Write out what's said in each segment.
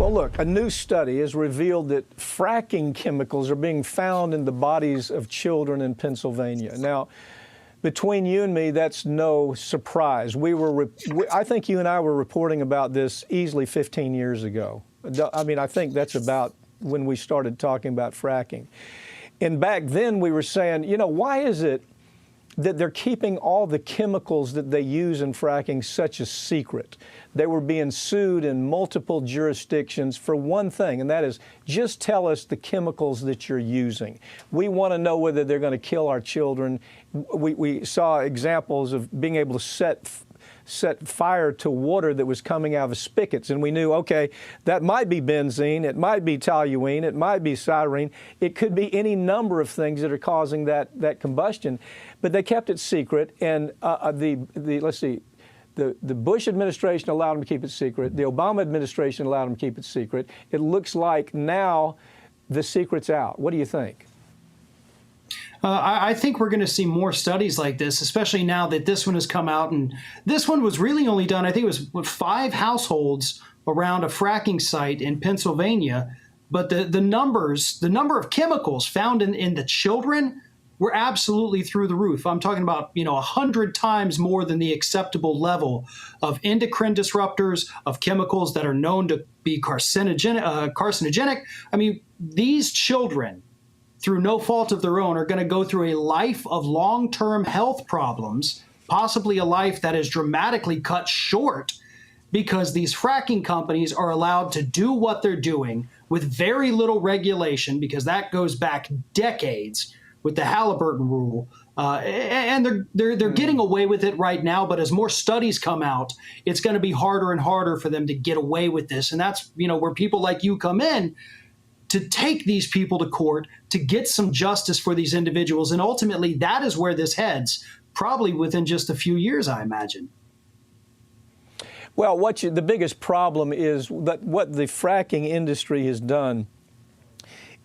Well, look, a new study has revealed that fracking chemicals are being found in the bodies of children in Pennsylvania. Now, between you and me, that's no surprise. I think you and I were reporting about this easily 15 years ago. I mean, I think that's about when we started talking about fracking. And back then we were saying, you know, why is it that they're keeping all the chemicals that they use in fracking such a secret? They were being sued in multiple jurisdictions for one thing, and that is just tell us the chemicals that you're using. We want to know whether they're going to kill our children. We saw examples of being able to set fire to water that was coming out of spigots, and we knew, okay, that might be benzene, it might be toluene, it might be styrene, it could be any number of things that are causing that combustion. But they kept it secret, and the Bush administration allowed them to keep it secret. The Obama administration allowed them to keep it secret. It looks like now the secret's out. What do you think? I think we're going to see more studies like this, especially now that this one has come out. And this one was really only done, I think it was with 5 households around a fracking site in Pennsylvania. But the number of chemicals found in the children were absolutely through the roof. I'm talking about, 100 times more than the acceptable level of endocrine disruptors, of chemicals that are known to be carcinogenic. I mean, these children, through no fault of their own, are going to go through a life of long-term health problems, possibly a life that is dramatically cut short because these fracking companies are allowed to do what they're doing with very little regulation, because that goes back decades with the Halliburton rule. And they're getting away with it right now, but as more studies come out, it's going to be harder and harder for them to get away with this. And that's, where people like you come in, to take these people to court, to get some justice for these individuals. And ultimately, that is where this heads, probably within just a few years, I imagine. Well, the biggest problem is that what the fracking industry has done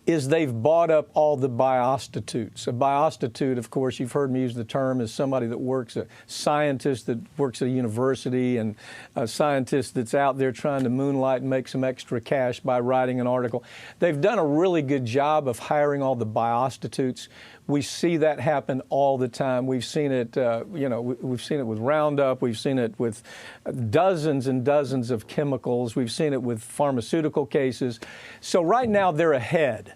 is they've bought up all the biostitutes. A biostitute, of course, you've heard me use the term, is somebody that works, a scientist that works at a university, and a scientist that's out there trying to moonlight and make some extra cash by writing an article. They've done a really good job of hiring all the biostitutes. We see that happen all the time. We've seen it, we've seen it with Roundup. We've seen it with dozens and dozens of chemicals. We've seen it with pharmaceutical cases. So right now they're ahead.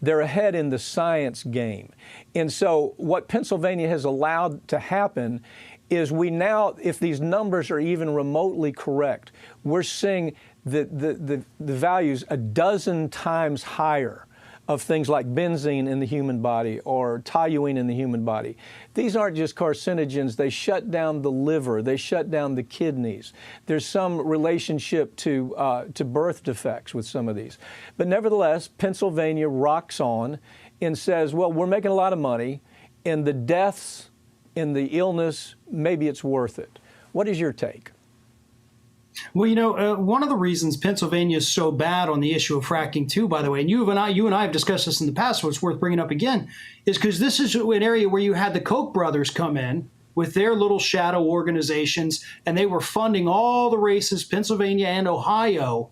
They're ahead in the science game. And so what Pennsylvania has allowed to happen is we now, if these numbers are even remotely correct, we're seeing the values a dozen times higher of things like benzene in the human body or toluene in the human body. These aren't just carcinogens. They shut down the liver. They shut down the kidneys. There's some relationship to birth defects with some of these. But nevertheless, Pennsylvania rocks on and says, well, we're making a lot of money, and the deaths and the illness, maybe it's worth it. What is your take? Well, one of the reasons Pennsylvania is so bad on the issue of fracking, too, by the way, and you and I have discussed this in the past, so it's worth bringing up again, is because this is an area where you had the Koch brothers come in with their little shadow organizations, and they were funding all the races, Pennsylvania and Ohio,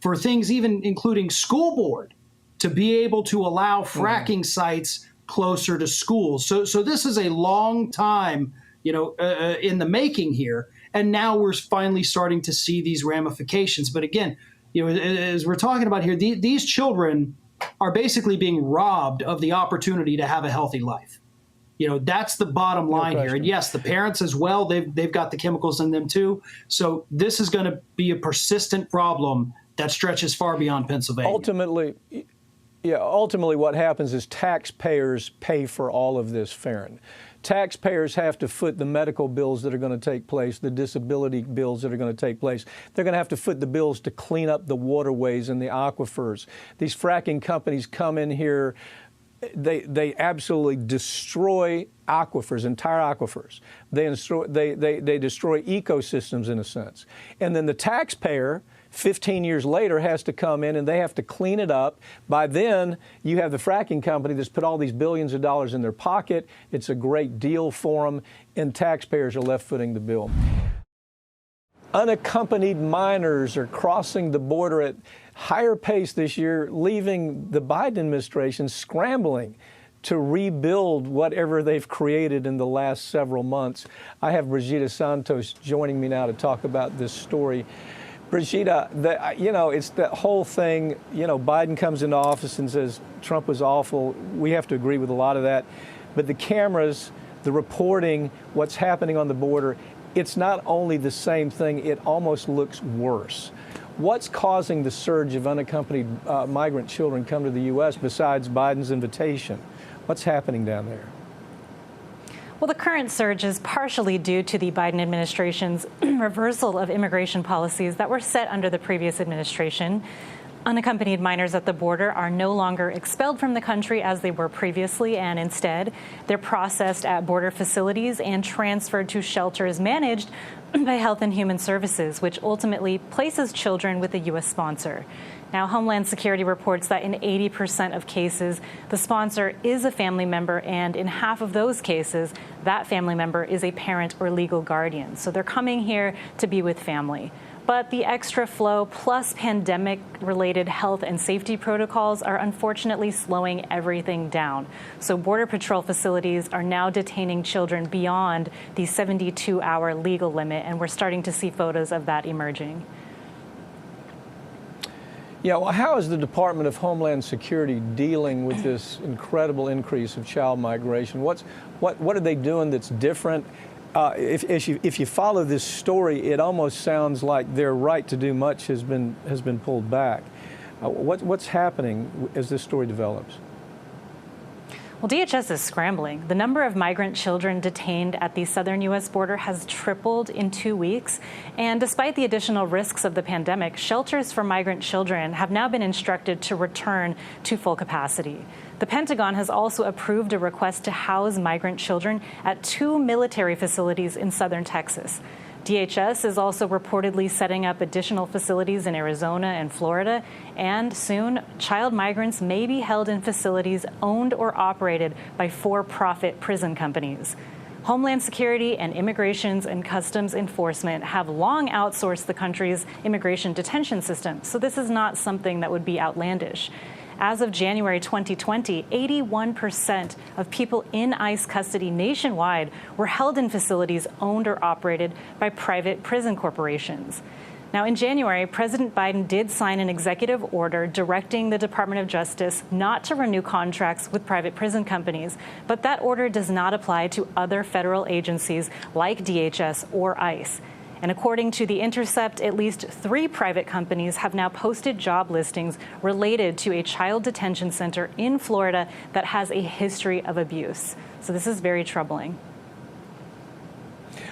for things even including school board, to be able to allow fracking sites closer to schools. So this is a long time, in the making here. And now we're finally starting to see these ramifications. But again, as we're talking about here, these children are basically being robbed of the opportunity to have a healthy life. That's the bottom line here. And yes, the parents as well, they've got the chemicals in them too. So this is going to be a persistent problem that stretches far beyond Pennsylvania. Ultimately what happens is taxpayers pay for all of this, Farron. Taxpayers have to foot the medical bills that are going to take place, the disability bills that are going to take place. They're going to have to foot the bills to clean up the waterways and the aquifers. These fracking companies come in here, they absolutely destroy aquifers, entire aquifers. They destroy ecosystems in a sense. And then the taxpayer, 15 years later, has to come in and they have to clean it up. By then, you have the fracking company that's put all these billions of dollars in their pocket. It's a great deal for them, and taxpayers are left footing the bill. Unaccompanied minors are crossing the border at higher pace this year, leaving the Biden administration scrambling to rebuild whatever they've created in the last several months. I have Brigida Santos joining me now to talk about this story. Brigida, it's the whole thing, Biden comes into office and says Trump was awful. We have to agree with a lot of that. But the cameras, the reporting, what's happening on the border, it's not only the same thing, it almost looks worse. What's causing the surge of unaccompanied migrant children come to the U.S. besides Biden's invitation? What's happening down there? Well, the current surge is partially due to the Biden administration's reversal of immigration policies that were set under the previous administration. Unaccompanied minors at the border are no longer expelled from the country as they were previously, and instead, they're processed at border facilities and transferred to shelters managed by Health and Human Services, which ultimately places children with a U.S. sponsor. Now, Homeland Security reports that in 80% of cases, the sponsor is a family member, and in half of those cases, that family member is a parent or legal guardian. So they're coming here to be with family. But the extra flow plus pandemic-related health and safety protocols are unfortunately slowing everything down. So Border Patrol facilities are now detaining children beyond the 72-hour legal limit, and we're starting to see photos of that emerging. Yeah, well, how is the Department of Homeland Security dealing with this incredible increase of child migration? What are they doing that's different? If you follow this story, it almost sounds like their right to do much has been pulled back. What's happening as this story develops? Well, DHS is scrambling. The number of migrant children detained at the southern U.S. border has tripled in 2 weeks. And despite the additional risks of the pandemic, shelters for migrant children have now been instructed to return to full capacity. The Pentagon has also approved a request to house migrant children at 2 military facilities in southern Texas. DHS is also reportedly setting up additional facilities in Arizona and Florida, and soon child migrants may be held in facilities owned or operated by for-profit prison companies. Homeland Security and Immigrations and Customs Enforcement have long outsourced the country's immigration detention system, so this is not something that would be outlandish. As of January 2020, 81% of people in ICE custody nationwide were held in facilities owned or operated by private prison corporations. Now, in January, President Biden did sign an executive order directing the Department of Justice not to renew contracts with private prison companies, but that order does not apply to other federal agencies like DHS or ICE. And according to The Intercept, at least 3 private companies have now posted job listings related to a child detention center in Florida that has a history of abuse. So this is very troubling.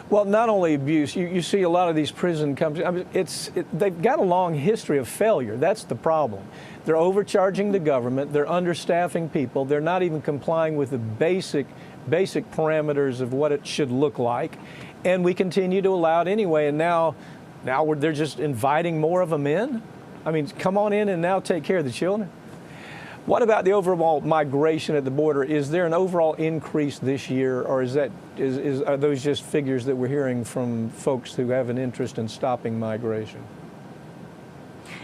Well, not only abuse, you see a lot of these prison companies, they've got a long history of failure. That's the problem. They're overcharging the government, they're understaffing people, they're not even complying with the basic parameters of what it should look like. And we continue to allow it anyway, and now they're just inviting more of them in? I mean, come on in and now take care of the children. What about the overall migration at the border? Is there an overall increase this year, or are those just figures that we're hearing from folks who have an interest in stopping migration?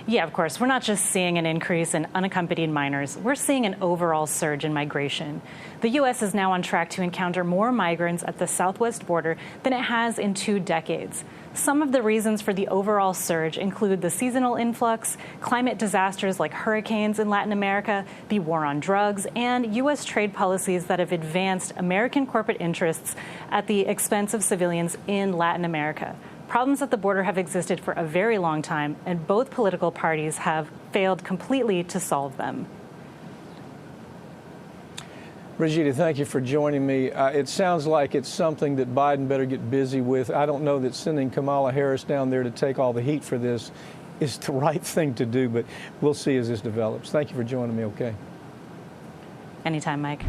Yeah, of course. We're not just seeing an increase in unaccompanied minors. We're seeing an overall surge in migration. The U.S. is now on track to encounter more migrants at the southwest border than it has in 2 decades. Some of the reasons for the overall surge include the seasonal influx, climate disasters like hurricanes in Latin America, the war on drugs, and U.S. trade policies that have advanced American corporate interests at the expense of civilians in Latin America. Problems at the border have existed for a very long time, and both political parties have failed completely to solve them. Brigida, thank you for joining me. It sounds like it's something that Biden better get busy with. I don't know that sending Kamala Harris down there to take all the heat for this is the right thing to do, but we'll see as this develops. Thank you for joining me, okay? Anytime, Mike.